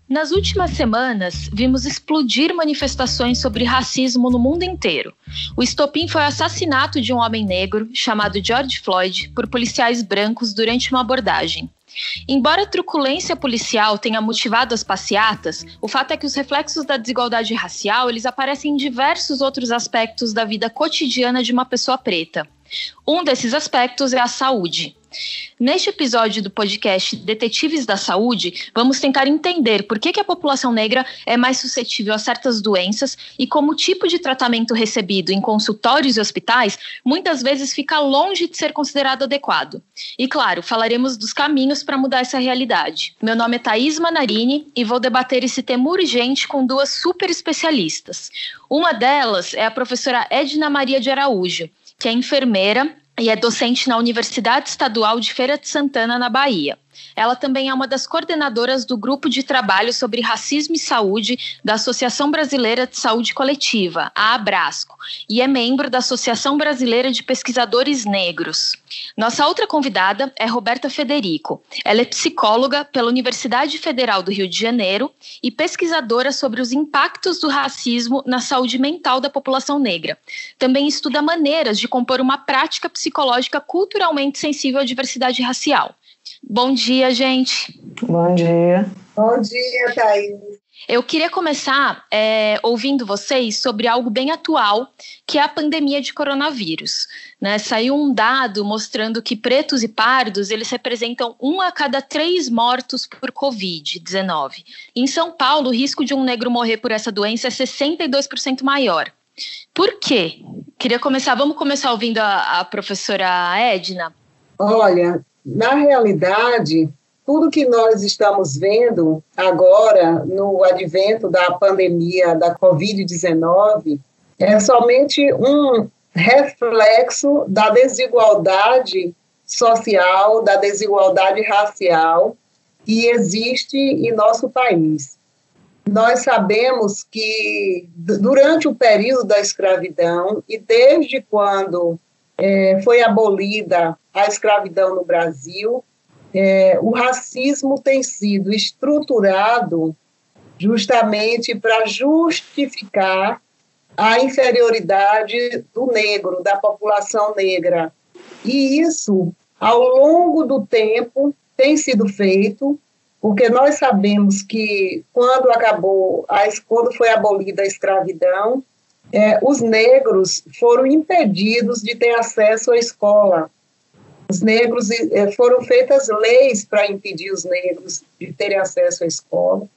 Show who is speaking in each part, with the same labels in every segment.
Speaker 1: Nas últimas semanas, vimos explodir manifestações sobre racismo no mundo inteiro. O estopim foi o assassinato de um homem negro, chamado George Floyd, por policiais brancos durante uma abordagem. Embora a truculência policial tenha motivado as passeatas, o fato é que os reflexos da desigualdade racial eles aparecem em diversos outros aspectos da vida cotidiana de uma pessoa preta. Um desses aspectos é a saúde. Neste episódio do podcast Detetives da Saúde, vamos tentar entender por que a população negra é mais suscetível a certas doenças e como o tipo de tratamento recebido em consultórios e hospitais muitas vezes fica longe de ser considerado adequado. E claro, falaremos dos caminhos para mudar essa realidade. Meu nome é Thaís Manarini e vou debater esse tema urgente com duas super especialistas. Uma delas é a professora Edna Maria de Araújo, que é enfermeira e é docente na Universidade Estadual de Feira de Santana, na Bahia. Ela também é uma das coordenadoras do Grupo de Trabalho sobre Racismo e Saúde da Associação Brasileira de Saúde Coletiva, a Abrasco, e é membro da Associação Brasileira de Pesquisadores Negros. Nossa outra convidada é Roberta Federico. Ela é psicóloga pela Universidade Federal do Rio de Janeiro e pesquisadora sobre os impactos do racismo na saúde mental da população negra. Também estuda maneiras de compor uma prática psicológica culturalmente sensível à diversidade racial. Bom dia, gente.
Speaker 2: Bom dia.
Speaker 3: Bom dia, Thaís.
Speaker 1: Eu queria começar ouvindo vocês sobre algo bem atual, que é a pandemia de coronavírus. Saiu um dado mostrando que pretos e pardos eles representam 1 a cada 3 mortos por Covid-19. Em São Paulo, o risco de um negro morrer por essa doença é 62% maior. Por quê? Vamos começar ouvindo a professora Edna.
Speaker 3: Olha, na realidade, tudo que nós estamos vendo agora, no advento da pandemia da Covid-19, é somente um reflexo da desigualdade social, da desigualdade racial que existe em nosso país. Nós sabemos que, durante o período da escravidão, e desde quando foi abolida a escravidão no Brasil, o racismo tem sido estruturado justamente para justificar a inferioridade do negro, da população negra. E isso, ao longo do tempo, tem sido feito, porque nós sabemos que quando foi abolida a escravidão, os negros foram impedidos de ter acesso à escola. Os negros, foram feitas leis para impedir os negros de terem acesso à escola.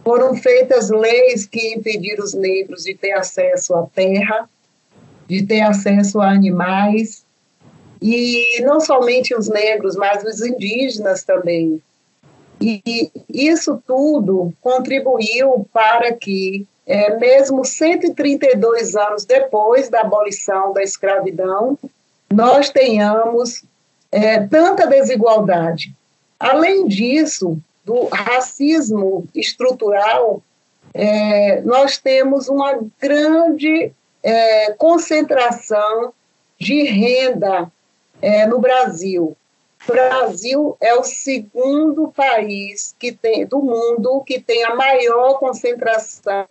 Speaker 3: Foram feitas leis que impediram os negros de ter acesso à terra, de ter acesso a animais. E não somente os negros, mas os indígenas também. E isso tudo contribuiu para que, mesmo 132 anos depois da abolição da escravidão, nós tenhamos tanta desigualdade. Além disso, do racismo estrutural, nós temos uma grande concentração de renda no Brasil. O Brasil é o segundo país do mundo que tem a maior concentração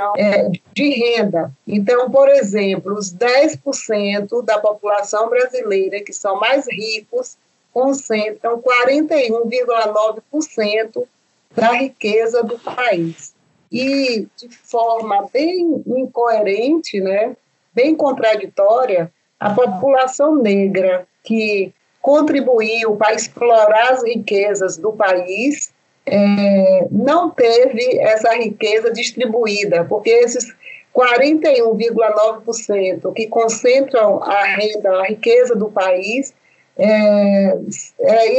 Speaker 3: de renda. Então, por exemplo, os 10% da população brasileira que são mais ricos concentram 41,9% da riqueza do país. E, de forma bem incoerente, bem contraditória, a população negra que contribuiu para explorar as riquezas do país, não teve essa riqueza distribuída, porque esses 41,9% que concentram a riqueza do país é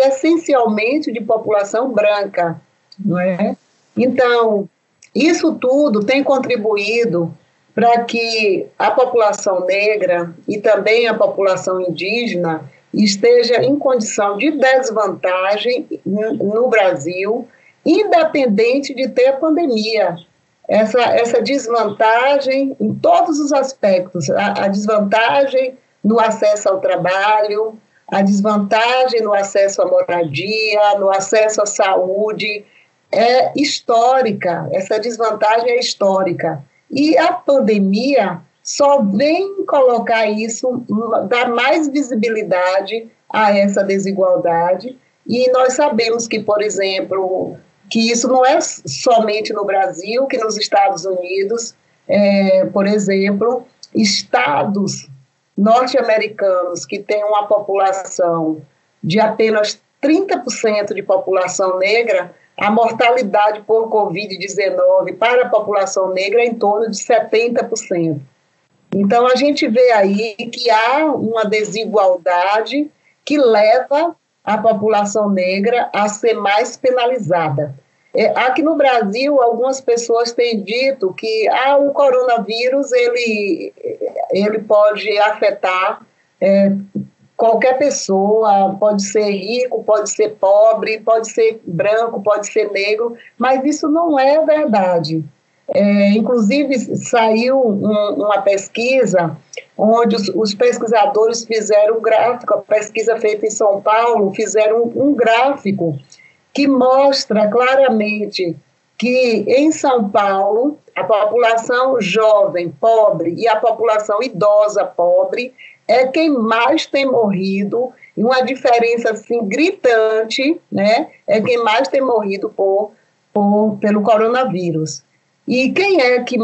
Speaker 3: essencialmente de população branca, não é? Então, isso tudo tem contribuído para que a população negra e também a população indígena esteja em condição de desvantagem no Brasil, independente de ter pandemia. Essa desvantagem em todos os aspectos, a desvantagem no acesso ao trabalho, a desvantagem no acesso à moradia, no acesso à saúde, é histórica, essa desvantagem é histórica. E a pandemia só vem colocar isso, dar mais visibilidade a essa desigualdade. E nós sabemos que, por exemplo, que isso não é somente no Brasil, que nos Estados Unidos, por exemplo, estados norte-americanos que têm uma população de apenas 30% de população negra, a mortalidade por Covid-19 para a população negra é em torno de 70%. Então, a gente vê aí que há uma desigualdade que leva a população negra a ser mais penalizada. Aqui no Brasil, algumas pessoas têm dito que o coronavírus ele pode afetar qualquer pessoa, pode ser rico, pode ser pobre, pode ser branco, pode ser negro, mas isso não é verdade. Inclusive, saiu uma pesquisa onde os pesquisadores fizeram um gráfico, a pesquisa feita em São Paulo, fizeram um gráfico que mostra claramente que em São Paulo a população jovem pobre e a população idosa pobre é quem mais tem morrido, e uma diferença assim gritante, né? É quem mais tem morrido pelo coronavírus. E quem é que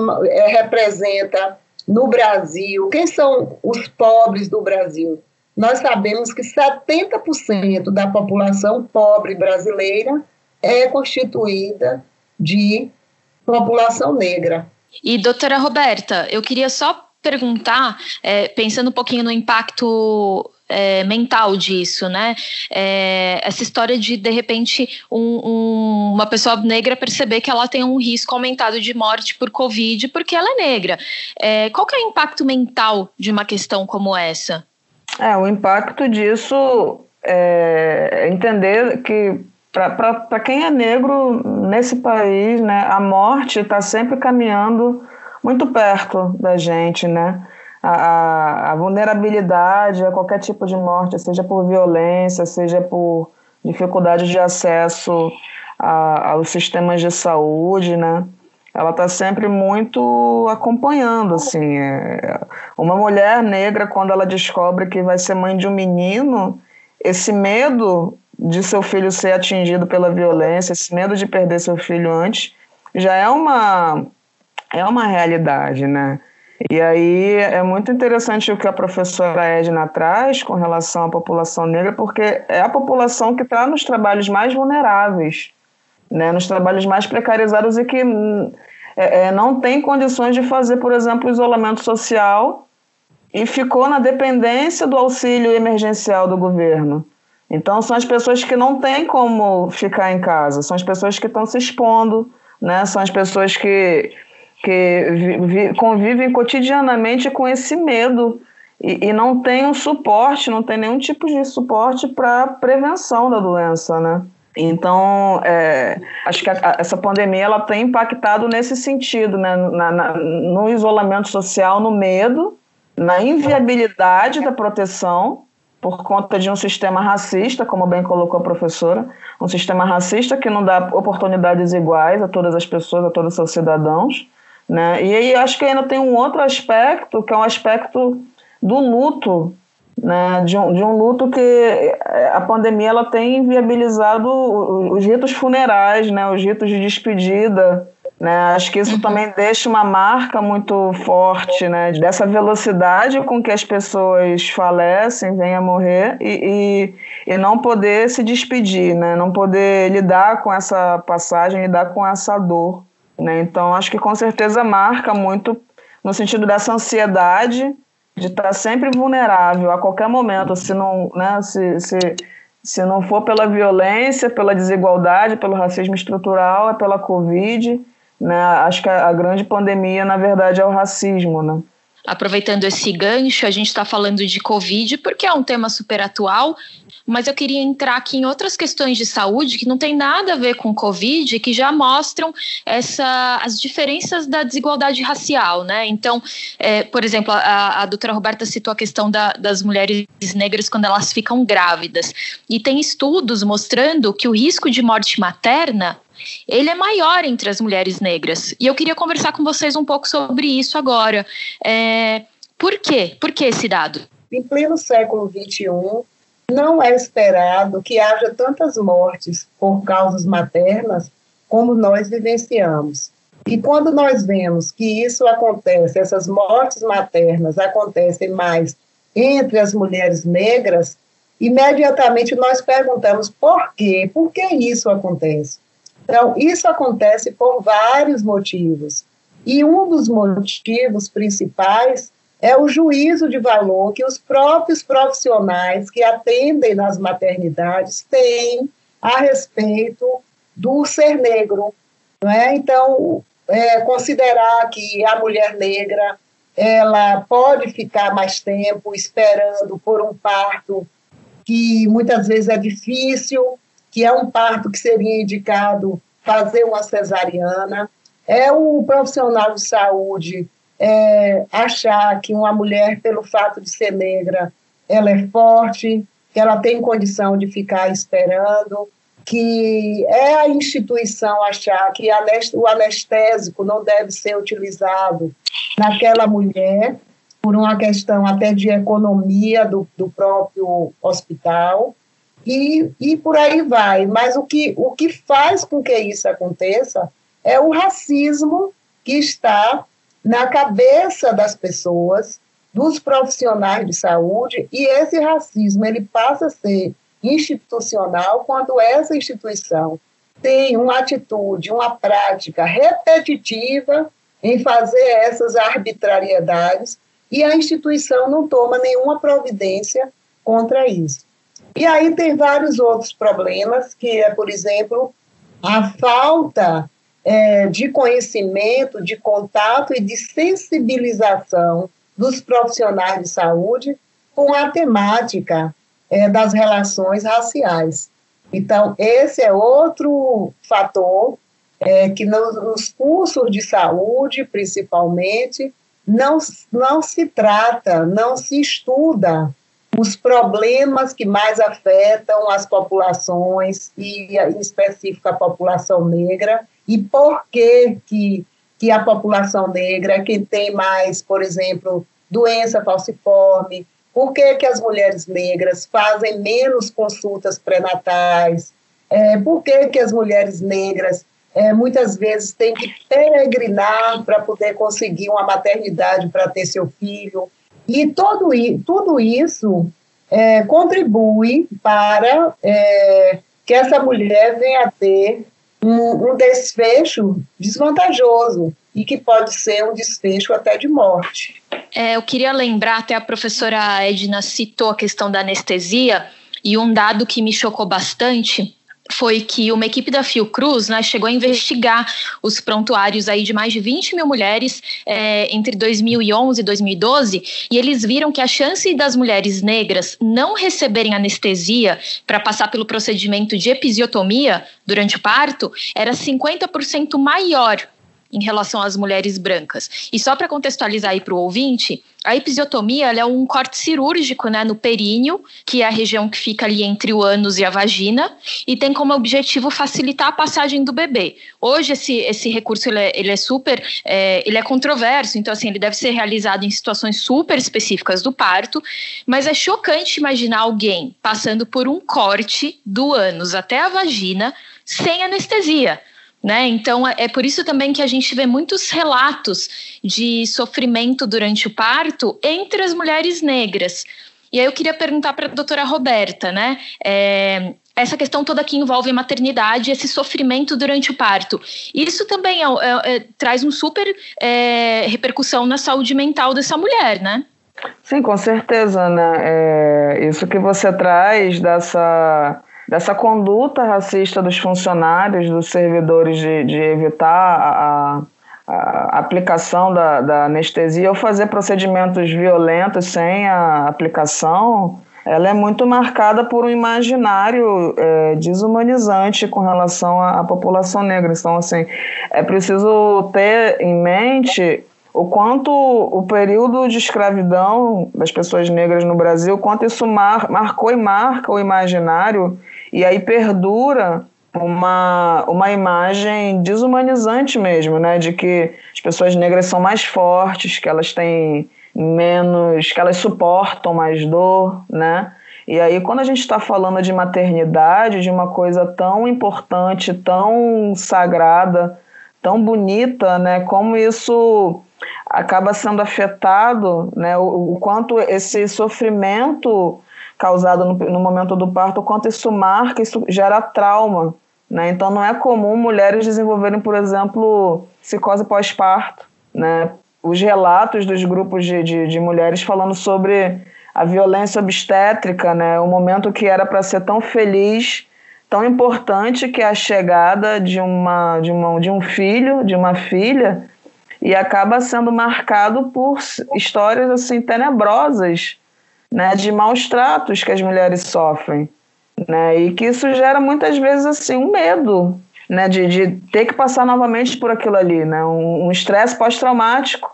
Speaker 3: representa no Brasil? Quem são os pobres do Brasil? Nós sabemos que 70% da população pobre brasileira é constituída de população negra.
Speaker 1: E, doutora Roberta, eu queria só perguntar, pensando um pouquinho no impacto mental disso, né? Essa história de repente, uma pessoa negra perceber que ela tem um risco aumentado de morte por Covid porque ela é negra. Qual que é o impacto mental de uma questão como essa?
Speaker 2: O impacto disso é entender que para quem é negro nesse país, né, a morte está sempre caminhando muito perto da gente, né? A vulnerabilidade a qualquer tipo de morte, seja por violência, seja por dificuldade de acesso aos sistemas de saúde, né? Ela está sempre muito acompanhando, assim. Uma mulher negra, quando ela descobre que vai ser mãe de um menino, esse medo de seu filho ser atingido pela violência, esse medo de perder seu filho antes, já é uma realidade, né? E aí é muito interessante o que a professora Edna traz com relação à população negra, porque é a população que está nos trabalhos mais vulneráveis, né? Nos trabalhos mais precarizados e que não tem condições de fazer, por exemplo, isolamento social e ficou na dependência do auxílio emergencial do governo. Então, são as pessoas que não têm como ficar em casa, são as pessoas que estão se expondo, né? São as pessoas que convivem cotidianamente com esse medo e não tem um suporte, não tem nenhum tipo de suporte para prevenção da doença, né? Então, acho que essa pandemia ela tem impactado nesse sentido, né? No isolamento social, no medo, na inviabilidade da proteção por conta de um sistema racista, como bem colocou a professora, um sistema racista que não dá oportunidades iguais a todas as pessoas, a todos os seus cidadãos, né? E aí acho que ainda tem um outro aspecto, que é um aspecto do luto, né? De um luto que a pandemia ela tem inviabilizado os ritos funerais, né? Os ritos de despedida, né? Acho que isso também deixa uma marca muito forte, né? Dessa velocidade com que as pessoas falecem, vêm a morrer e não poder se despedir, né? Não poder lidar com essa passagem, lidar com essa dor, né? Então, acho que com certeza marca muito no sentido dessa ansiedade de estar sempre vulnerável a qualquer momento, se não, né, se não for pela violência, pela desigualdade, pelo racismo estrutural, é pela Covid, né? Acho que a grande pandemia, na verdade, é o racismo, né?
Speaker 1: Aproveitando esse gancho, a gente está falando de Covid porque é um tema super atual, mas eu queria entrar aqui em outras questões de saúde que não tem nada a ver com Covid, que já mostram as diferenças da desigualdade racial, né? Então, por exemplo, a doutora Roberta citou a questão das mulheres negras quando elas ficam grávidas, e tem estudos mostrando que o risco de morte materna ele é maior entre as mulheres negras. E eu queria conversar com vocês um pouco sobre isso agora. Por quê? Por que esse dado?
Speaker 3: Em pleno século XXI, não é esperado que haja tantas mortes por causas maternas como nós vivenciamos. E quando nós vemos que isso acontece, essas mortes maternas acontecem mais entre as mulheres negras, imediatamente nós perguntamos por quê? Por que isso acontece? Então, isso acontece por vários motivos. E um dos motivos principais é o juízo de valor que os próprios profissionais que atendem nas maternidades têm a respeito do ser negro, não é? Então, considerar que a mulher negra ela pode ficar mais tempo esperando por um parto que muitas vezes é difícil, que é um parto que seria indicado fazer uma cesariana. É o profissional de saúde achar que uma mulher, pelo fato de ser negra, ela é forte, que ela tem condição de ficar esperando, que é a instituição achar que o anestésico não deve ser utilizado naquela mulher, por uma questão até de economia do próprio hospital, e por aí vai. Mas o que faz com que isso aconteça é o racismo que está na cabeça das pessoas, dos profissionais de saúde, e esse racismo ele passa a ser institucional quando essa instituição tem uma atitude, uma prática repetitiva em fazer essas arbitrariedades e a instituição não toma nenhuma providência contra isso. E aí tem vários outros problemas, que é, por exemplo, a falta de conhecimento, de contato e de sensibilização dos profissionais de saúde com a temática das relações raciais. Então, esse é outro fator que nos cursos de saúde, principalmente, não se trata, não se estuda os problemas que mais afetam as populações, e em específico a população negra, e por que a população negra é quem tem mais, por exemplo, doença falciforme, por que as mulheres negras fazem menos consultas pré-natais, por que as mulheres negras muitas vezes têm que peregrinar para poder conseguir uma maternidade para ter seu filho. E tudo isso contribui para que essa mulher venha a ter um desfecho desvantajoso e que pode ser um desfecho até de morte.
Speaker 1: Eu queria lembrar, até a professora Edna citou a questão da anestesia, e um dado que me chocou bastante foi que uma equipe da Fiocruz, né, chegou a investigar os prontuários aí de mais de 20 mil mulheres entre 2011 e 2012, e eles viram que a chance das mulheres negras não receberem anestesia para passar pelo procedimento de episiotomia durante o parto era 50% maior em relação às mulheres brancas. E só para contextualizar aí para o ouvinte, a episiotomia ela é um corte cirúrgico, né, no períneo, que é a região que fica ali entre o ânus e a vagina, e tem como objetivo facilitar a passagem do bebê. Hoje esse recurso ele é super, ele é controverso, então assim, ele deve ser realizado em situações super específicas do parto, mas é chocante imaginar alguém passando por um corte do ânus até a vagina sem anestesia. Né? Então, é por isso também que a gente vê muitos relatos de sofrimento durante o parto entre as mulheres negras. E aí eu queria perguntar para a doutora Roberta, né? Essa questão toda que envolve maternidade, esse sofrimento durante o parto. Isso também traz um super repercussão na saúde mental dessa mulher, né?
Speaker 2: Sim, com certeza, né? Isso que você traz dessa conduta racista dos funcionários, dos servidores de evitar a aplicação da anestesia ou fazer procedimentos violentos sem a aplicação, ela é muito marcada por um imaginário desumanizante com relação à população negra. Então, assim, é preciso ter em mente o quanto o período de escravidão das pessoas negras no Brasil, quanto isso marcou e marca o imaginário, e aí perdura uma imagem desumanizante mesmo, né? De que as pessoas negras são mais fortes, que elas têm menos, que elas suportam mais dor, né? E aí, quando a gente está falando de maternidade, de uma coisa tão importante, tão sagrada, tão bonita, né? Como isso acaba sendo afetado, né? O quanto esse sofrimento causado no momento do parto, o quanto isso marca, isso gera trauma, né? Então, não é comum mulheres desenvolverem, por exemplo, psicose pós-parto, né? Os relatos dos grupos de mulheres falando sobre a violência obstétrica, né? O momento que era para ser tão feliz, tão importante, que é a chegada de um filho, de uma filha, e acaba sendo marcado por histórias assim tenebrosas, né? De maus tratos que as mulheres sofrem, né? E que isso gera muitas vezes assim um medo, né? De ter que passar novamente por aquilo ali, né? Um estresse pós-traumático,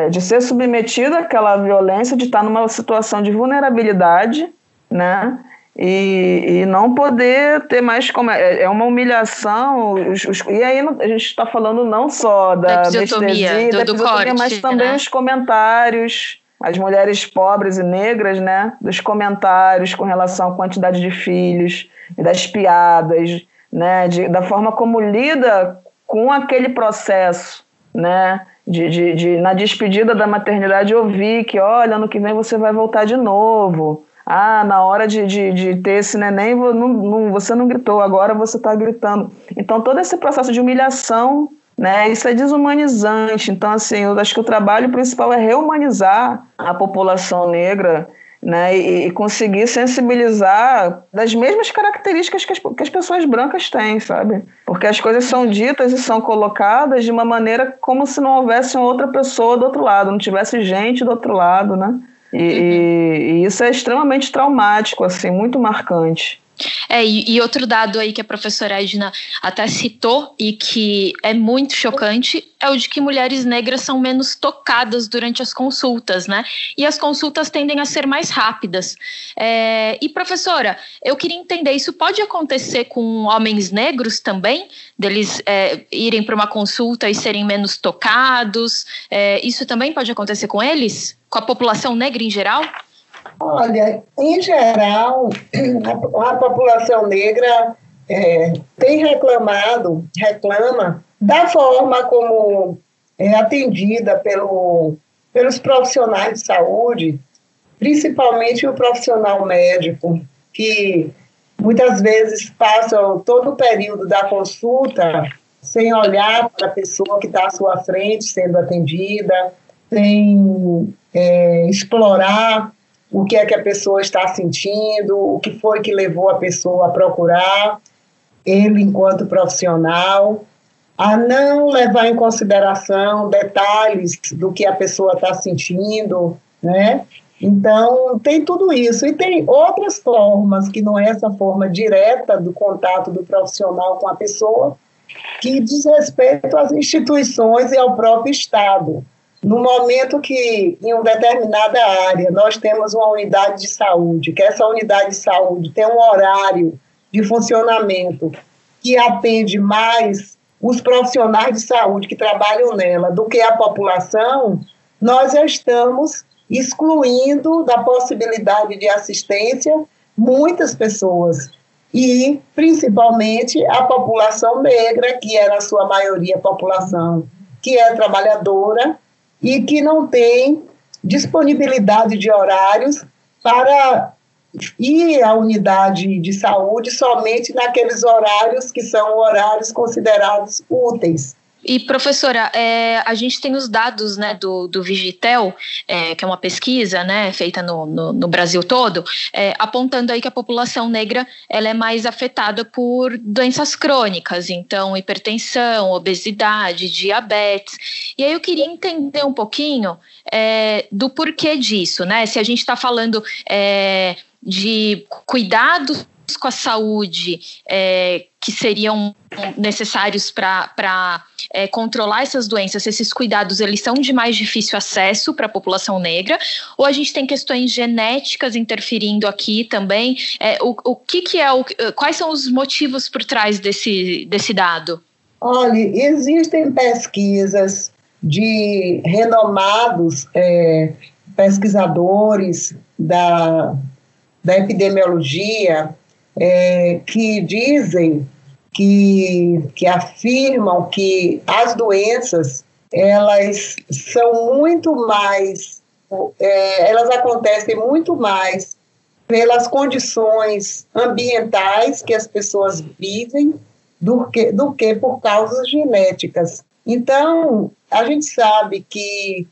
Speaker 2: de ser submetido àquela violência, de estar numa situação de vulnerabilidade, né? E não poder ter mais como... É uma humilhação. E aí a gente está falando não só da anestesia, da episiotomia, mas também, né? Os comentários, as mulheres pobres e negras, né? Dos comentários com relação à quantidade de filhos, das piadas, né? Da forma como lida com aquele processo, né? Na despedida da maternidade, ouvir que, olha, ano que vem você vai voltar de novo. Na hora de ter esse neném, você não gritou, agora você está gritando. Então, todo esse processo de humilhação, né, isso é desumanizante. Então, assim, eu acho que o trabalho principal é reumanizar a população negra, né, e conseguir sensibilizar das mesmas características que as pessoas brancas têm, sabe? Porque as coisas são ditas e são colocadas de uma maneira como se não houvesse outra pessoa do outro lado, não tivesse gente do outro lado, né? E isso é extremamente traumático, assim, muito marcante.
Speaker 1: E outro dado aí que a professora Edna até citou e que é muito chocante é o de que mulheres negras são menos tocadas durante as consultas, né? E as consultas tendem a ser mais rápidas. E professora, eu queria entender, isso pode acontecer com homens negros também? Deles irem para uma consulta e serem menos tocados? Isso também pode acontecer com eles? Com a população negra em geral?
Speaker 3: Olha, em geral, a população negra reclama da forma como é atendida pelos profissionais de saúde, principalmente o profissional médico, que muitas vezes passa todo o período da consulta sem olhar para a pessoa que está à sua frente sendo atendida, sem explorar o que é que a pessoa está sentindo, o que foi que levou a pessoa a procurar ele enquanto profissional, a não levar em consideração detalhes do que a pessoa está sentindo, né? Então, tem tudo isso. E tem outras formas, que não é essa forma direta do contato do profissional com a pessoa, que diz respeito às instituições e ao próprio Estado. No momento que, em uma determinada área, nós temos uma unidade de saúde, que essa unidade de saúde tem um horário de funcionamento que atende mais os profissionais de saúde que trabalham nela do que a população, nós já estamos excluindo da possibilidade de assistência muitas pessoas, e principalmente a população negra, que é na sua maioria a população que é trabalhadora, e que não tem disponibilidade de horários para ir à unidade de saúde somente naqueles horários que são horários considerados úteis.
Speaker 1: E, professora, a gente tem os dados, né, do Vigitel, que é uma pesquisa, né, feita no Brasil todo, apontando aí que a população negra ela é mais afetada por doenças crônicas, então hipertensão, obesidade, diabetes. E aí eu queria entender um pouquinho do porquê disso, né? Se a gente está falando de cuidados com a saúde que seriam necessários para controlar essas doenças, esses cuidados, eles são de mais difícil acesso para a população negra, ou a gente tem questões genéticas interferindo aqui também? Quais são os motivos por trás desse dado?
Speaker 3: Olha, existem pesquisas de renomados pesquisadores da epidemiologia que dizem, que afirmam que as doenças, elas são muito mais, elas acontecem muito mais pelas condições ambientais que as vidas vivem do que por causas genéticas. Então, a gente sabe que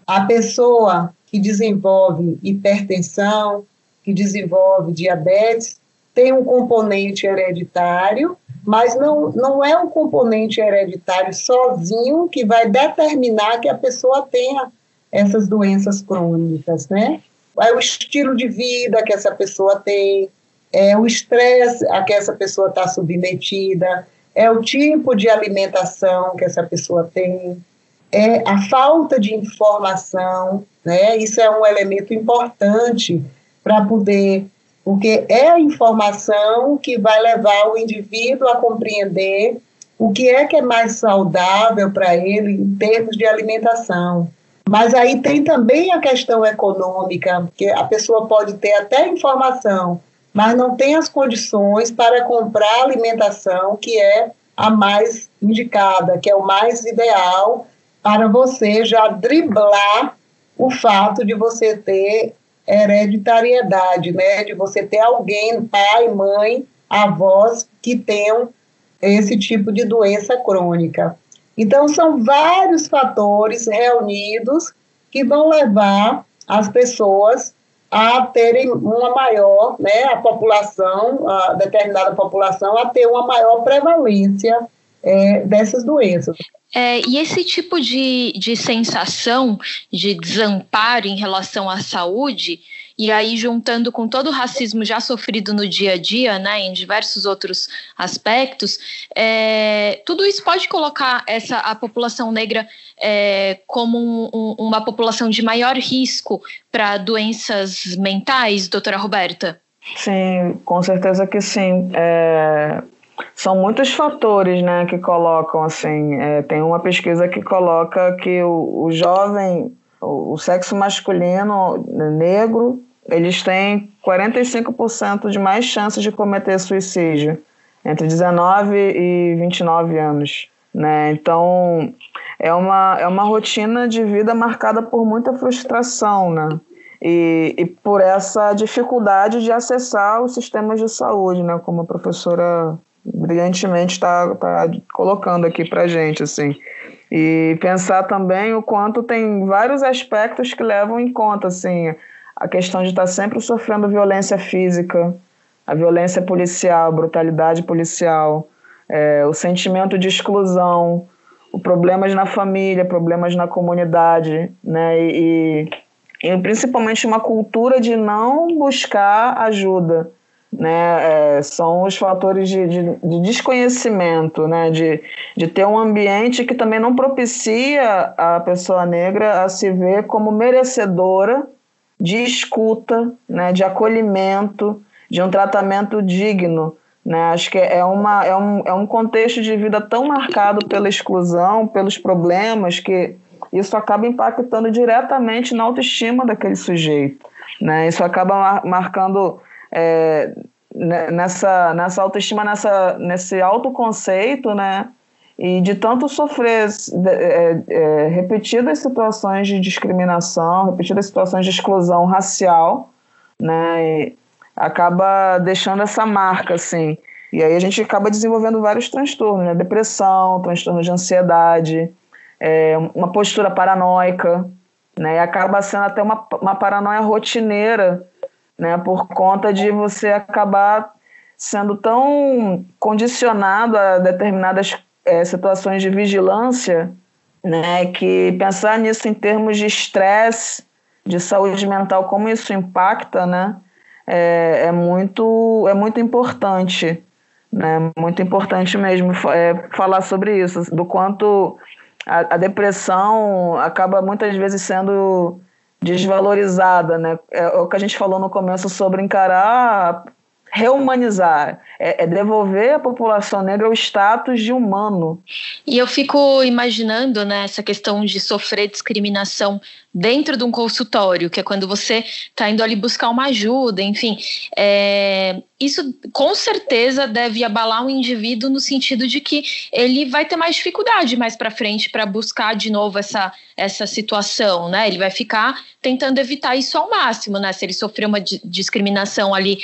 Speaker 3: a pessoa que desenvolve hipertensão, que desenvolve diabetes, tem um componente hereditário, mas não é um componente hereditário sozinho que vai determinar que a pessoa tenha essas doenças crônicas, né? É o estilo de vida que essa pessoa tem, é o estresse a que essa pessoa está submetida, é o tipo de alimentação que essa pessoa tem, é a falta de informação, né? Isso é um elemento importante para poder, porque é a informação que vai levar o indivíduo a compreender o que é mais saudável para ele em termos de alimentação. Mas aí tem também a questão econômica, que a pessoa pode ter até informação, mas não tem as condições para comprar a alimentação que é a mais indicada, que é o mais ideal para você já driblar o fato de você ter hereditariedade, né? De você ter alguém, pai, mãe, avós, que tenham esse tipo de doença crônica. Então, são vários fatores reunidos que vão levar as pessoas a terem uma maior, né, a população, a determinada população, a ter uma maior prevalência dessas doenças.
Speaker 1: E esse tipo de sensação de desamparo em relação à saúde, e aí juntando com todo o racismo já sofrido no dia a dia, né, em diversos outros aspectos, tudo isso pode colocar a população negra como uma população de maior risco para doenças mentais, doutora Roberta?
Speaker 2: Sim, com certeza que sim. São muitos fatores, né, que colocam, assim, tem uma pesquisa que coloca que o jovem, o sexo masculino negro, eles têm 45% de mais chances de cometer suicídio, entre 19 e 29 anos, né? Então, é uma rotina de vida marcada por muita frustração, né? E por essa dificuldade de acessar os sistemas de saúde, né, como a professora brilhantemente está colocando aqui para a gente, assim. E pensar também o quanto tem vários aspectos que levam em conta, assim, a questão de estar sempre sofrendo violência física, a violência policial, a brutalidade policial, o sentimento de exclusão, os problemas na família, problemas na comunidade, né, e principalmente uma cultura de não buscar ajuda, né? São os fatores de desconhecimento, né? De ter um ambiente que também não propicia a pessoa negra a se ver como merecedora de escuta, né? De acolhimento, de um tratamento digno, né? Acho que é um contexto de vida tão marcado pela exclusão, pelos problemas, que isso acaba impactando diretamente na autoestima daquele sujeito, né? Isso acaba marcando nessa autoestima, nesse autoconceito, né? E de tanto sofrer repetidas situações de discriminação, repetidas situações de exclusão racial, né? E acaba deixando essa marca, assim. E aí a gente acaba desenvolvendo vários transtornos, né? Depressão, transtorno de ansiedade, uma postura paranoica, né? E acaba sendo até uma paranoia rotineira, né, por conta de você acabar sendo tão condicionado a determinadas situações de vigilância, né, que pensar nisso em termos de estresse, de saúde mental, como isso impacta, né, é muito importante, né? Muito importante mesmo falar sobre isso, do quanto a depressão acaba muitas vezes sendo desvalorizada, né? É o que a gente falou no começo sobre encarar, rehumanizar, devolver à população negra o status de humano.
Speaker 1: E eu fico imaginando, né, essa questão de sofrer discriminação dentro de um consultório, que é quando você está indo ali buscar uma ajuda, enfim. Isso com certeza deve abalar um indivíduo no sentido de que ele vai ter mais dificuldade mais para frente para buscar de novo essa situação, né? Ele vai ficar tentando evitar isso ao máximo, né? Se ele sofreu uma discriminação ali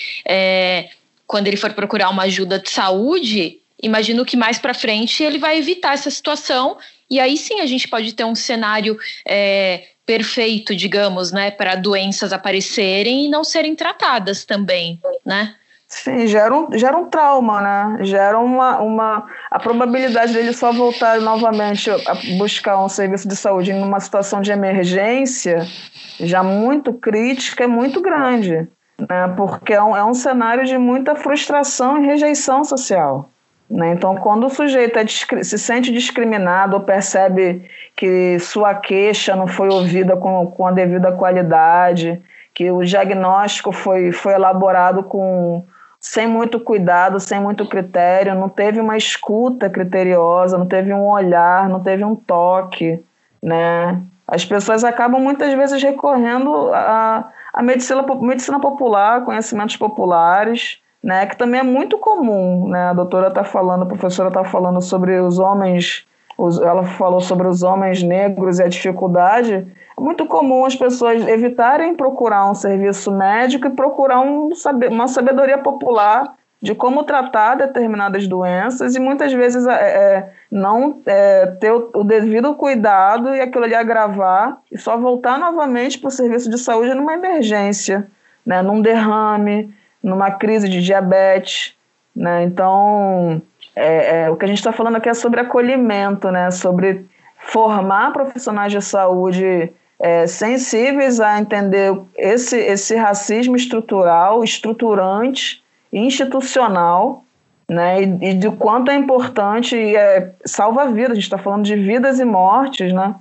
Speaker 1: quando ele for procurar uma ajuda de saúde, imagino que mais para frente ele vai evitar essa situação, e aí sim a gente pode ter um cenário perfeito, digamos, né, para doenças aparecerem e não serem tratadas também, né?
Speaker 2: Sim, gera um trauma, né? Gera a probabilidade dele só voltar novamente a buscar um serviço de saúde em uma situação de emergência já muito crítica, é muito grande, né? Porque é um cenário de muita frustração e rejeição social, né? Então, quando o sujeito se sente discriminado ou percebe que sua queixa não foi ouvida com a devida qualidade, que o diagnóstico foi elaborado sem muito cuidado, sem muito critério, não teve uma escuta criteriosa, não teve um olhar, não teve um toque, né? As pessoas acabam muitas vezes recorrendo à medicina popular, conhecimentos populares, né, que também é muito comum, né? A professora está falando sobre os homens, ela falou sobre os homens negros e a dificuldade. É muito comum as pessoas evitarem procurar um serviço médico e procurar uma sabedoria popular de como tratar determinadas doenças e muitas vezes não ter o devido cuidado e aquilo ali agravar e só voltar novamente para o serviço de saúde numa emergência, né, num derrame, numa crise de diabetes, né? Então, o que a gente está falando aqui é sobre acolhimento, né? Sobre formar profissionais de saúde sensíveis a entender esse racismo estrutural, estruturante, institucional, né? E de quanto é importante salva vidas. A gente está falando de vidas e mortes, né?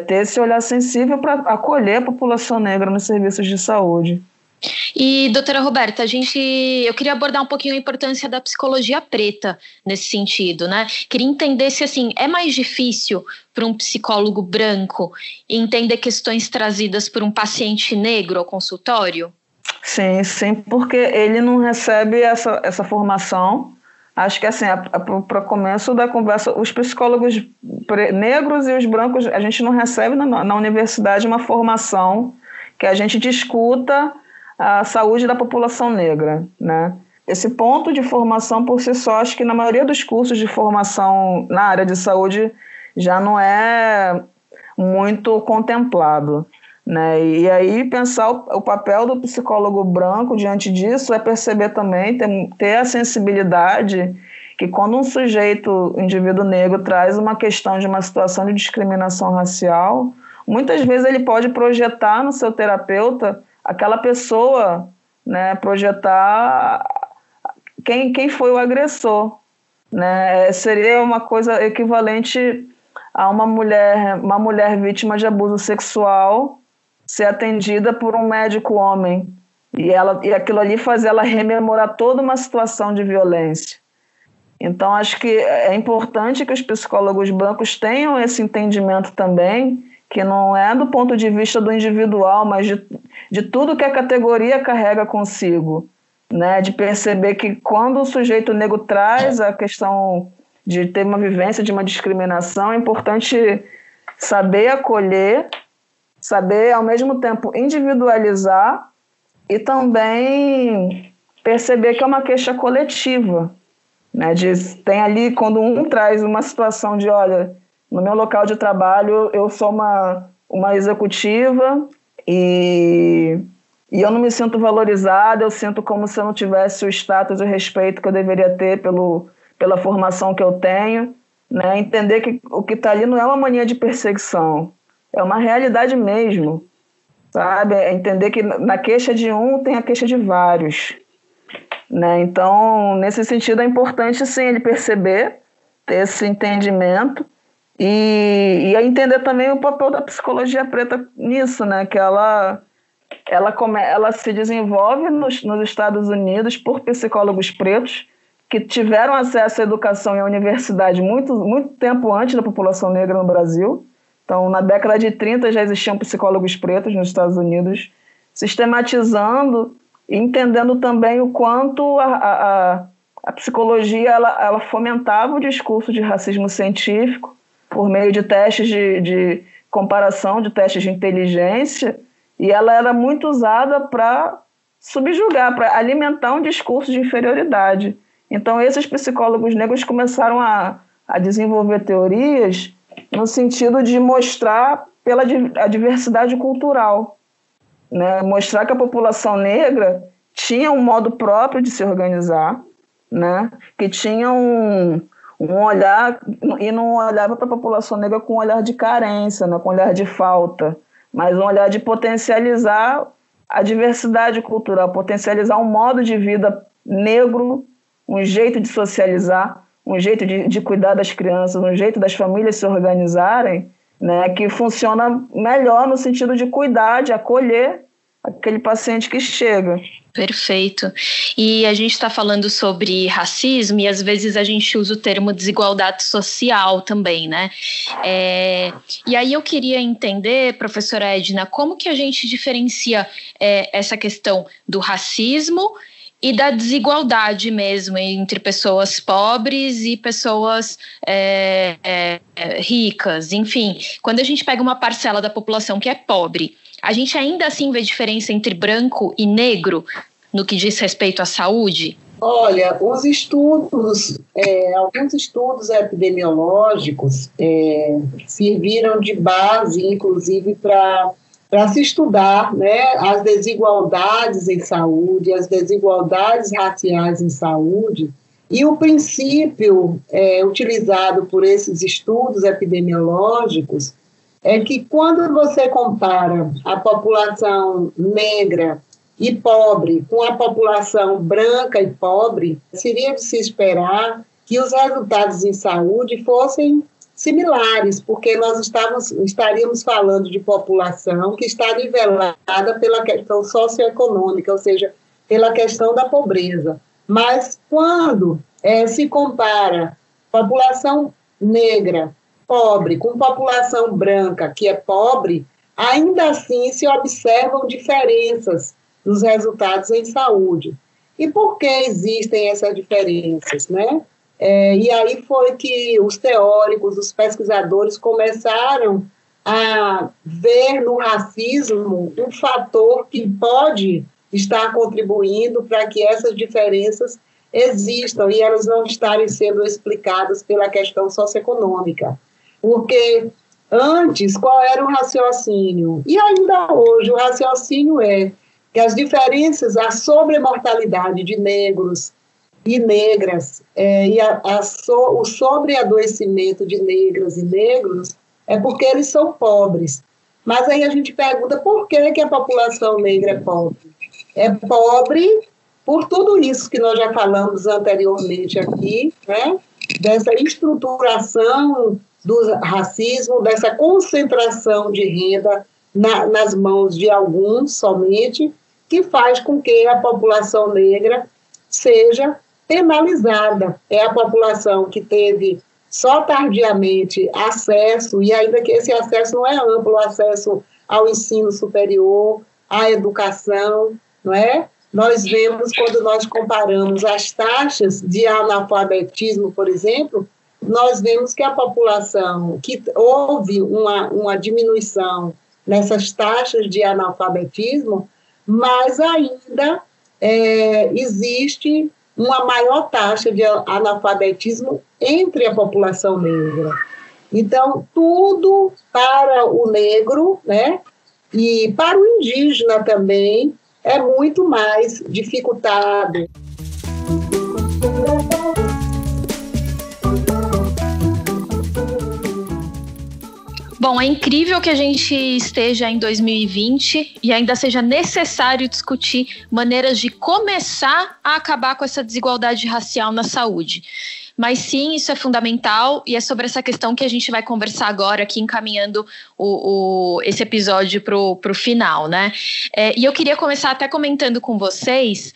Speaker 2: Ter esse olhar sensível para acolher a população negra nos serviços de saúde.
Speaker 1: E, doutora Roberta, eu queria abordar um pouquinho a importância da psicologia preta nesse sentido, né? Queria entender se, assim, é mais difícil para um psicólogo branco entender questões trazidas por um paciente negro ao consultório?
Speaker 2: Sim, porque ele não recebe essa formação. Acho que, assim, para começo da conversa, os psicólogos negros e os brancos, a gente não recebe na universidade uma formação que a gente discuta a saúde da população negra, né? Esse ponto de formação por si só, acho que na maioria dos cursos de formação na área de saúde já não é muito contemplado, né? E aí pensar o papel do psicólogo branco diante disso é perceber também, ter a sensibilidade que quando um indivíduo negro traz uma questão de uma situação de discriminação racial, muitas vezes ele pode projetar no seu terapeuta aquela pessoa, né, projetar quem foi o agressor, né? Seria uma coisa equivalente a uma mulher vítima de abuso sexual ser atendida por um médico homem e aquilo ali fazer ela rememorar toda uma situação de violência. Então, acho que é importante que os psicólogos brancos tenham esse entendimento também, que não é do ponto de vista do individual, mas de tudo que a categoria carrega consigo, né? De perceber que quando o sujeito negro traz a questão de ter uma vivência de uma discriminação, é importante saber acolher, saber, ao mesmo tempo, individualizar e também perceber que é uma queixa coletiva, né? Tem ali, quando um traz uma situação de, olha, no meu local de trabalho eu sou uma executiva e eu não me sinto valorizada, eu sinto como se eu não tivesse o status e o respeito que eu deveria ter pela formação que eu tenho, né? Entender que o que está ali não é uma mania de perseguição, é uma realidade mesmo, sabe? É entender que na queixa de um tem a queixa de vários, né? Então, nesse sentido, é importante, sim, ele perceber, ter esse entendimento e entender também o papel da psicologia preta nisso, né? Que ela se desenvolve nos Estados Unidos por psicólogos pretos que tiveram acesso à educação e à universidade muito, muito tempo antes da população negra no Brasil. Então, na década de 30 já existiam psicólogos pretos nos Estados Unidos, sistematizando e entendendo também o quanto a psicologia ela fomentava o discurso de racismo científico por meio de testes de comparação, de testes de inteligência, e ela era muito usada para subjugar, para alimentar um discurso de inferioridade. Então, esses psicólogos negros começaram a desenvolver teorias no sentido de mostrar a diversidade cultural, né? Mostrar que a população negra tinha um modo próprio de se organizar, né? Que tinha um olhar, e não olhava para a população negra com um olhar de carência, né? Com um olhar de falta, mas um olhar de potencializar a diversidade cultural, potencializar um modo de vida negro, um jeito de socializar, um jeito de cuidar das crianças, um jeito das famílias se organizarem, né, que funciona melhor no sentido de cuidar, de acolher aquele paciente que chega.
Speaker 1: Perfeito. E a gente está falando sobre racismo e às vezes a gente usa o termo desigualdade social também, né? E aí eu queria entender, professora Edna, como que a gente diferencia essa questão do racismo e da desigualdade mesmo entre pessoas pobres e pessoas ricas, enfim. Quando a gente pega uma parcela da população que é pobre, a gente ainda assim vê diferença entre branco e negro no que diz respeito à saúde?
Speaker 3: Olha, os estudos, alguns estudos epidemiológicos serviram de base, inclusive, para se estudar, né, as desigualdades em saúde, as desigualdades raciais em saúde, e o princípio utilizado por esses estudos epidemiológicos é que quando você compara a população negra e pobre com a população branca e pobre, seria de se esperar que os resultados em saúde fossem similares, porque nós estaríamos falando de população que está nivelada pela questão socioeconômica, ou seja, pela questão da pobreza. Mas quando se compara população negra, pobre, com população branca, que é pobre, ainda assim se observam diferenças nos resultados em saúde. E por que existem essas diferenças, né? E aí foi que os teóricos, os pesquisadores começaram a ver no racismo um fator que pode estar contribuindo para que essas diferenças existam e elas não estarem sendo explicadas pela questão socioeconômica. Porque antes, qual era o raciocínio? E ainda hoje o raciocínio é que as diferenças, a sobremortalidade de negros e negras o sobreadoecimento de negras e negros é porque eles são pobres. Mas aí a gente pergunta por que a população negra é pobre? É pobre por tudo isso que nós já falamos anteriormente aqui, né? Dessa estruturação do racismo, dessa concentração de renda nas mãos de alguns somente, que faz com que a população negra seja penalizada. É a população que teve só tardiamente acesso, e ainda que esse acesso não é amplo, acesso ao ensino superior, à educação, não é? Nós vemos, quando nós comparamos as taxas de analfabetismo, por exemplo, nós vemos que a população, que houve uma diminuição nessas taxas de analfabetismo, mas ainda existe uma maior taxa de analfabetismo entre a população negra. Então, tudo para o negro, né, e para o indígena também, é muito mais dificultado.
Speaker 1: Bom, é incrível que a gente esteja em 2020 e ainda seja necessário discutir maneiras de começar a acabar com essa desigualdade racial na saúde. Mas sim, isso é fundamental e é sobre essa questão que a gente vai conversar agora aqui, encaminhando esse episódio para o final, né? E eu queria começar até comentando com vocês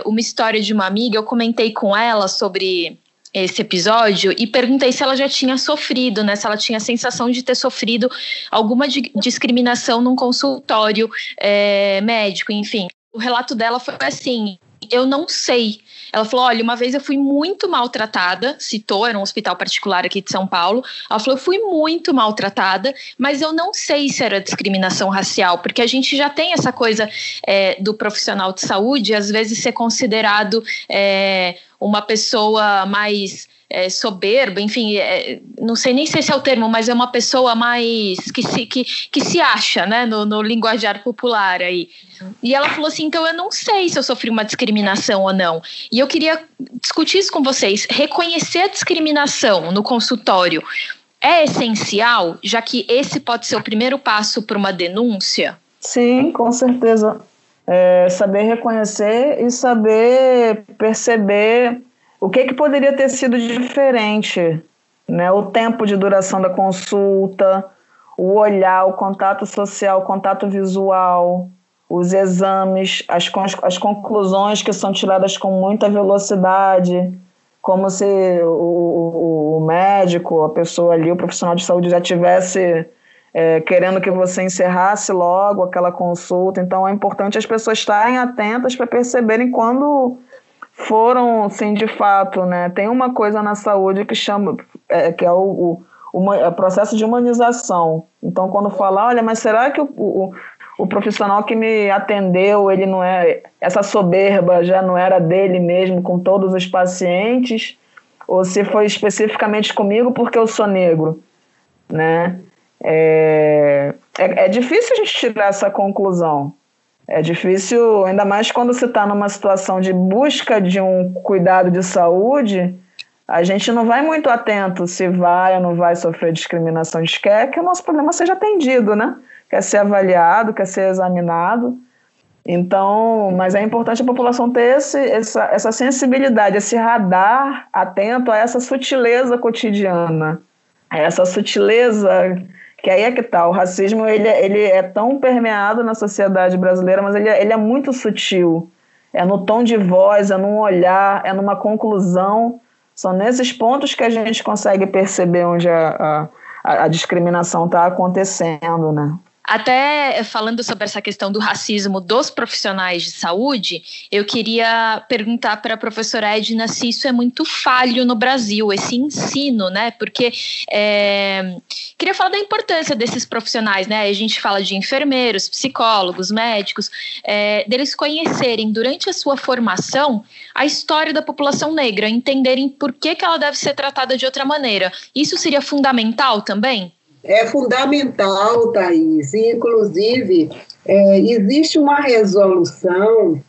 Speaker 1: uma história de uma amiga. Eu comentei com ela sobre esse episódio e perguntei se ela já tinha sofrido, né? Se ela tinha a sensação de ter sofrido alguma discriminação num consultório médico, enfim. O relato dela foi assim: eu não sei. Ela falou, olha, uma vez eu fui muito maltratada, citou, era um hospital particular aqui de São Paulo. Ela falou, eu fui muito maltratada, mas eu não sei se era discriminação racial, porque a gente já tem essa coisa do profissional de saúde, às vezes ser considerado uma pessoa mais soberba, enfim, não sei nem se esse é o termo, mas é uma pessoa mais que se acha, né, no linguajar popular aí. E ela falou assim, então eu não sei se eu sofri uma discriminação ou não. E eu queria discutir isso com vocês. Reconhecer a discriminação no consultório é essencial, já que esse pode ser o primeiro passo para uma denúncia?
Speaker 2: Sim, com certeza. Saber reconhecer e saber perceber o que poderia ter sido diferente, né? O tempo de duração da consulta, o olhar, o contato social, o contato visual, os exames, as conclusões que são tiradas com muita velocidade, como se o médico, a pessoa ali, o profissional de saúde já tivesse querendo que você encerrasse logo aquela consulta. Então é importante as pessoas estarem atentas para perceberem quando foram, sim, de fato, né? Tem uma coisa na saúde que chama, que é o processo de humanização. Então, quando fala, olha, mas será que o profissional que me atendeu, ele não essa soberba já não era dele mesmo com todos os pacientes, ou se foi especificamente comigo porque eu sou negro, né? É difícil a gente tirar essa conclusão. É difícil, ainda mais quando você está numa situação de busca de um cuidado de saúde, a gente não vai muito atento se vai ou não vai sofrer discriminação. A gente quer que o nosso problema seja atendido, né? Quer ser avaliado, quer ser examinado. Então, mas é importante a população ter essa sensibilidade, esse radar atento a essa sutileza cotidiana, essa sutileza. Que aí é que tá, o racismo ele é tão permeado na sociedade brasileira, mas ele é muito sutil. É no tom de voz, é num olhar, é numa conclusão. São nesses pontos que a gente consegue perceber onde a discriminação está acontecendo, né?
Speaker 1: Até falando sobre essa questão do racismo dos profissionais de saúde, eu queria perguntar para a professora Edna se isso é muito falho no Brasil, esse ensino, né? Porque queria falar da importância desses profissionais, né? A gente fala de enfermeiros, psicólogos, médicos, deles conhecerem durante a sua formação a história da população negra, entenderem por que ela deve ser tratada de outra maneira. Isso seria fundamental também?
Speaker 3: É fundamental, Thaís. Inclusive, existe uma resolução,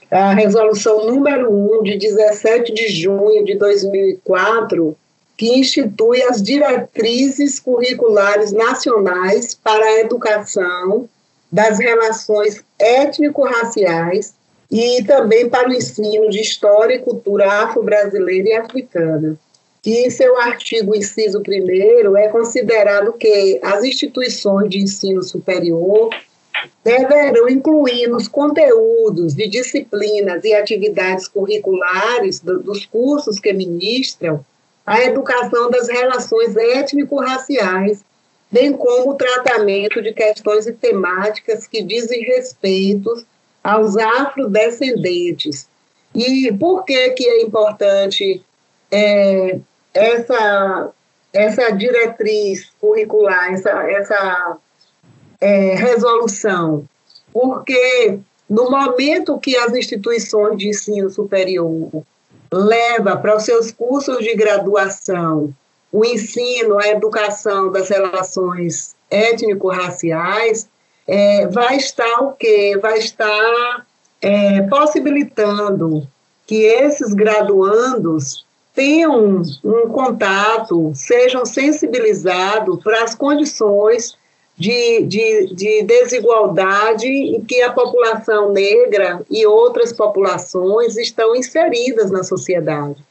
Speaker 3: a resolução número 1, de 17 de junho de 2004, que institui as diretrizes curriculares nacionais para a educação das relações étnico-raciais e também para o ensino de história e cultura afro-brasileira e africana. E em seu artigo, inciso 1º, é considerado que as instituições de ensino superior deverão incluir nos conteúdos de disciplinas e atividades curriculares dos cursos que ministram a educação das relações étnico-raciais, bem como o tratamento de questões e temáticas que dizem respeito aos afrodescendentes. E por que é importante essa diretriz curricular, essa resolução? Porque no momento que as instituições de ensino superior levam para os seus cursos de graduação o ensino, a educação das relações étnico-raciais, vai estar o quê? Vai estar possibilitando que esses graduandos tenham um contato, sejam sensibilizados para as condições de desigualdade em que a população negra e outras populações estão inseridas na sociedade.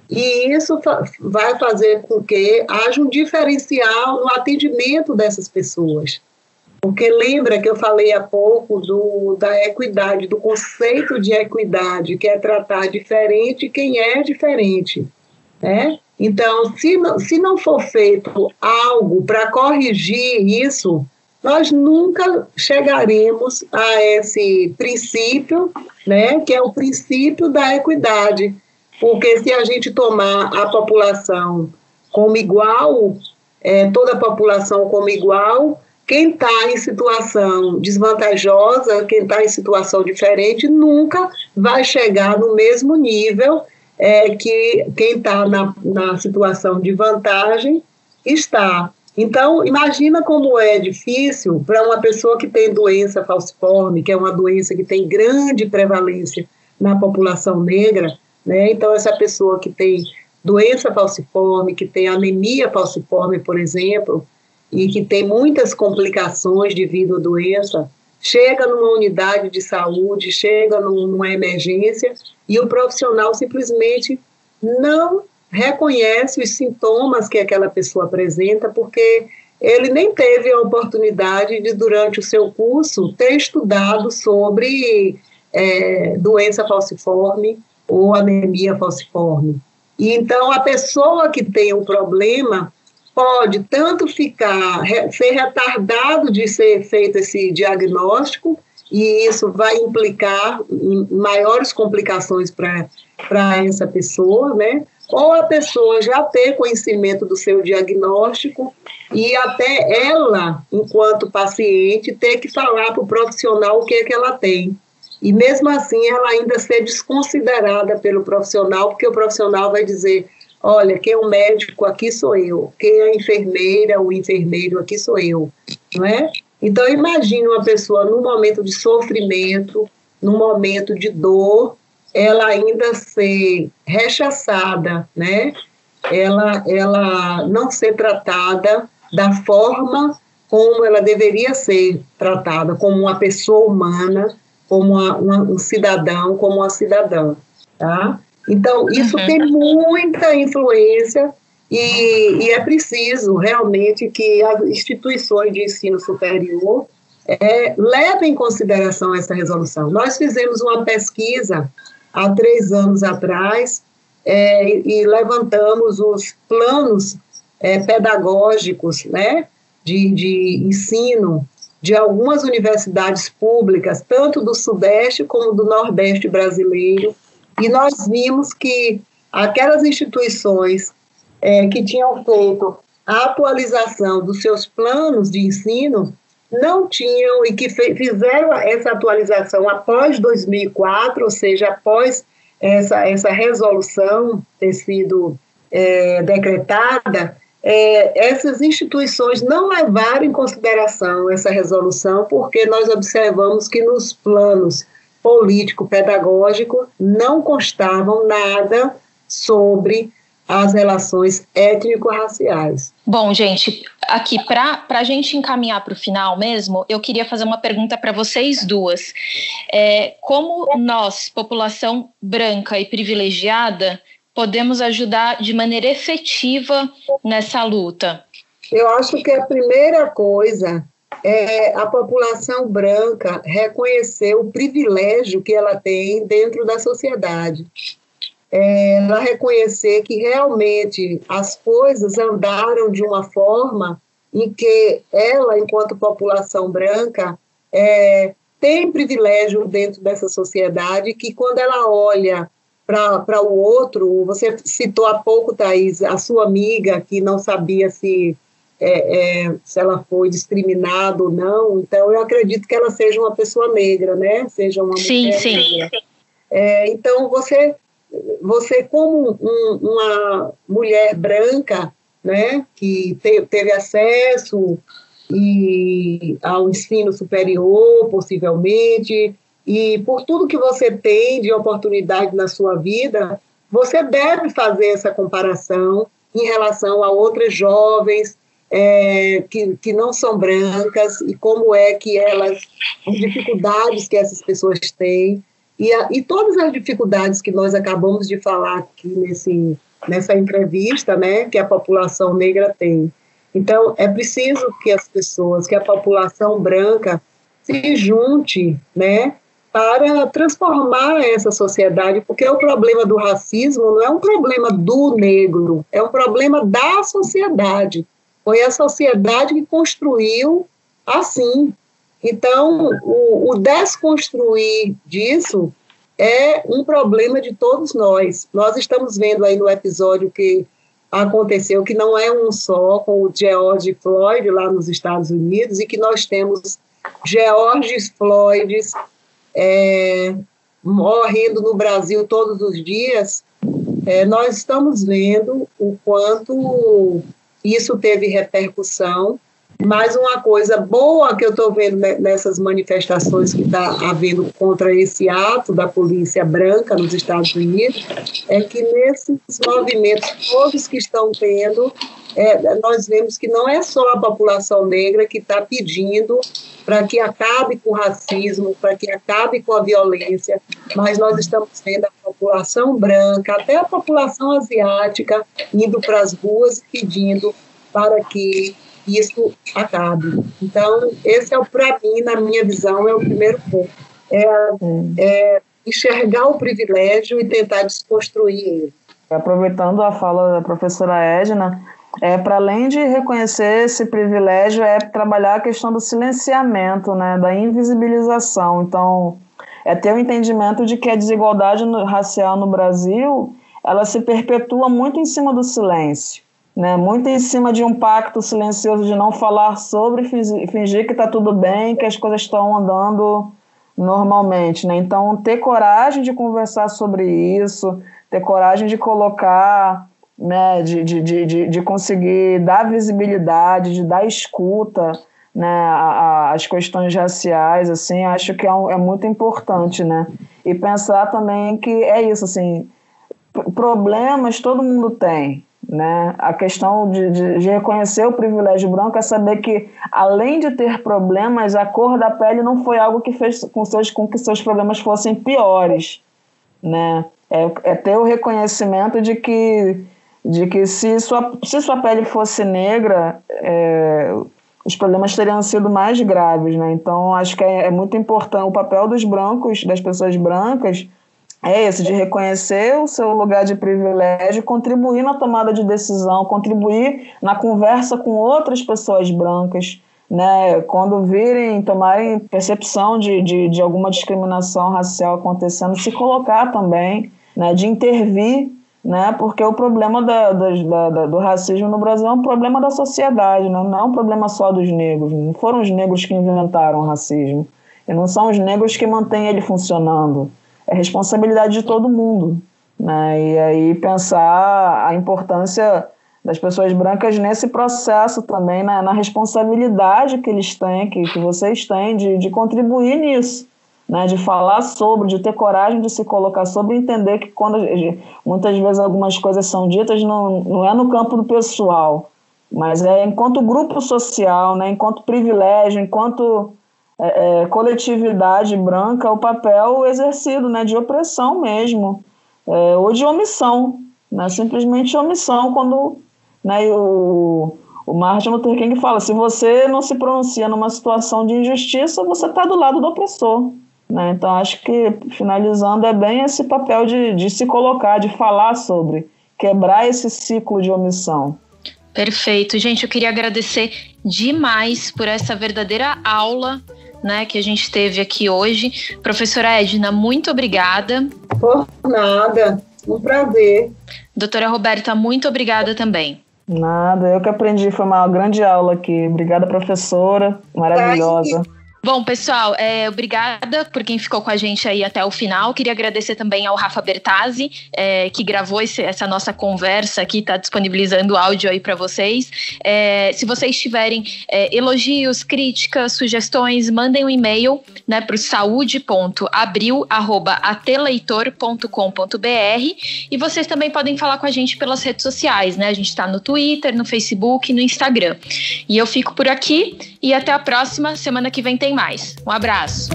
Speaker 3: E isso vai fazer com que haja um diferencial no atendimento dessas pessoas. Porque lembra que eu falei há pouco da equidade, do conceito de equidade, que é tratar diferente quem é diferente, né? Então, se não for feito algo para corrigir isso, nós nunca chegaremos a esse princípio, né, que é o princípio da equidade. Porque se a gente tomar a população como igual, toda a população como igual, quem está em situação desvantajosa, quem está em situação diferente, nunca vai chegar no mesmo nível que quem está na situação de vantagem está. Então, imagina como é difícil para uma pessoa que tem doença falciforme, que é uma doença que tem grande prevalência na população negra, né? Então, essa pessoa que tem doença falciforme, que tem anemia falciforme, por exemplo, e que tem muitas complicações devido à doença, chega numa unidade de saúde, chega numa emergência e o profissional simplesmente não reconhece os sintomas que aquela pessoa apresenta porque ele nem teve a oportunidade de, durante o seu curso, ter estudado sobre doença falciforme ou anemia falciforme. E então, a pessoa que tem o problema pode tanto ser retardado de ser feito esse diagnóstico, e isso vai implicar em maiores complicações para essa pessoa, né? Ou a pessoa já ter conhecimento do seu diagnóstico e até ela, enquanto paciente, ter que falar para o profissional o que é que ela tem. E mesmo assim ela ainda ser desconsiderada pelo profissional, porque o profissional vai dizer: olha, quem é o médico aqui sou eu, quem é a enfermeira, o enfermeiro aqui sou eu, não é? Então, imagine uma pessoa num momento de sofrimento, num momento de dor, ela ainda ser rechaçada, né? Ela não ser tratada da forma como ela deveria ser tratada, como uma pessoa humana, como um cidadão, como uma cidadã, tá? Então, isso tem muita influência e é preciso realmente que as instituições de ensino superior levem em consideração essa resolução. Nós fizemos uma pesquisa há 3 anos atrás e levantamos os planos pedagógicos, né, de ensino de algumas universidades públicas, tanto do Sudeste como do Nordeste brasileiro, e nós vimos que aquelas instituições que tinham feito a atualização dos seus planos de ensino não tinham, e que fizeram essa atualização após 2004, ou seja, após essa resolução ter sido decretada, essas instituições não levaram em consideração essa resolução, porque nós observamos que nos planos político-pedagógico não constavam nada sobre as relações étnico-raciais.
Speaker 1: Bom, gente, aqui, para a gente encaminhar para o final mesmo, eu queria fazer uma pergunta para vocês duas. Como nós, população branca e privilegiada, podemos ajudar de maneira efetiva nessa luta?
Speaker 3: Eu acho que a primeira coisa é a população branca reconhecer o privilégio que ela tem dentro da sociedade. Ela reconhecer que realmente as coisas andaram de uma forma em que ela, enquanto população branca, tem privilégio dentro dessa sociedade, que quando ela olha para o outro, você citou há pouco, Thaís, a sua amiga que não sabia se ela foi discriminada ou não, então eu acredito que ela seja uma pessoa negra, né? Seja uma mulher negra. Então, você como uma mulher branca, né, que teve acesso ao ensino superior, possivelmente, e por tudo que você tem de oportunidade na sua vida, você deve fazer essa comparação em relação a outras jovens que não são brancas e como é que elas, as dificuldades que essas pessoas têm e todas as dificuldades que nós acabamos de falar aqui nessa entrevista, né, que a população negra tem. Então, é preciso que que a população branca se junte, né, para transformar essa sociedade, porque o problema do racismo não é um problema do negro, é um problema da sociedade. Foi a sociedade que construiu assim. Então, o desconstruir disso é um problema de todos nós. Nós estamos vendo aí no episódio que aconteceu, que não é um só, com o George Floyd lá nos Estados Unidos, e que nós temos George Floyds morrendo no Brasil todos os dias. Nós estamos vendo o quanto isso teve repercussão, mas uma coisa boa que eu estou vendo nessas manifestações que está havendo contra esse ato da polícia branca nos Estados Unidos é que nesses movimentos todos que estão tendo, nós vemos que não é só a população negra que está pedindo para que acabe com o racismo, para que acabe com a violência, mas nós estamos vendo a população branca, até a população asiática, indo para as ruas pedindo para que isso acabe. Então, esse para mim, na minha visão, é o primeiro ponto. Enxergar o privilégio e tentar desconstruir ele.
Speaker 2: Aproveitando a fala da professora Edna, para além de reconhecer esse privilégio, trabalhar a questão do silenciamento, né, da invisibilização. Então, ter o entendimento de que a desigualdade racial no Brasil, ela se perpetua muito em cima do silêncio, né, muito em cima de um pacto silencioso de não falar sobre, fingir que está tudo bem, que as coisas estão andando normalmente, né? Então, ter coragem de conversar sobre isso, ter coragem de colocar, né, de conseguir dar visibilidade, de dar escuta, né, às questões raciais, assim, acho que é muito importante, né? E pensar também que é isso, assim, problemas todo mundo tem, né? A questão de reconhecer o privilégio branco é saber que, além de ter problemas, a cor da pele não foi algo que fez com que seus problemas fossem piores, né? É ter o reconhecimento de que se sua pele fosse negra, os problemas teriam sido mais graves, né? Então, acho que é muito importante o papel dos brancos, das pessoas brancas, esse, de reconhecer o seu lugar de privilégio, contribuir na tomada de decisão, contribuir na conversa com outras pessoas brancas, né? Quando tomarem percepção de alguma discriminação racial acontecendo, se colocar também, né? De intervir, né? Porque o problema do racismo no Brasil é um problema da sociedade, né? Não é um problema só dos negros, não foram os negros que inventaram o racismo, e não são os negros que mantêm ele funcionando. É responsabilidade de todo mundo, né? E aí pensar a importância das pessoas brancas nesse processo também, né? Na responsabilidade que eles têm, que vocês têm de contribuir nisso, né? De falar sobre, de ter coragem de se colocar sobre, entender que quando muitas vezes algumas coisas são ditas não é no campo do pessoal, mas é enquanto grupo social, né? Enquanto privilégio, enquanto coletividade branca, o papel exercido, né, de opressão mesmo, ou de omissão, né, simplesmente omissão, quando, né, o Martin Luther King fala, se você não se pronuncia numa situação de injustiça, você está do lado do opressor, né? Então acho que, finalizando, é bem esse papel de se colocar, de falar sobre, quebrar esse ciclo de omissão.
Speaker 1: Perfeito, gente, eu queria agradecer demais por essa verdadeira aula, né, que a gente teve aqui hoje. Professora Edna, muito obrigada.
Speaker 3: Por nada, um prazer.
Speaker 1: Doutora Roberta, muito obrigada também.
Speaker 2: Nada, eu que aprendi, foi uma grande aula aqui. Obrigada, professora, maravilhosa.
Speaker 1: Bom, pessoal, obrigada por quem ficou com a gente aí até o final. Queria agradecer também ao Rafa Bertazzi, que gravou essa nossa conversa aqui, está disponibilizando o áudio aí para vocês. Se vocês tiverem elogios, críticas, sugestões, mandem um e-mail, né, para o saude.abril@ateleitor.com.br, e vocês também podem falar com a gente pelas redes sociais, né? A gente está no Twitter, no Facebook, no Instagram. E eu fico por aqui e até a próxima. Semana que vem tem mais. Um abraço.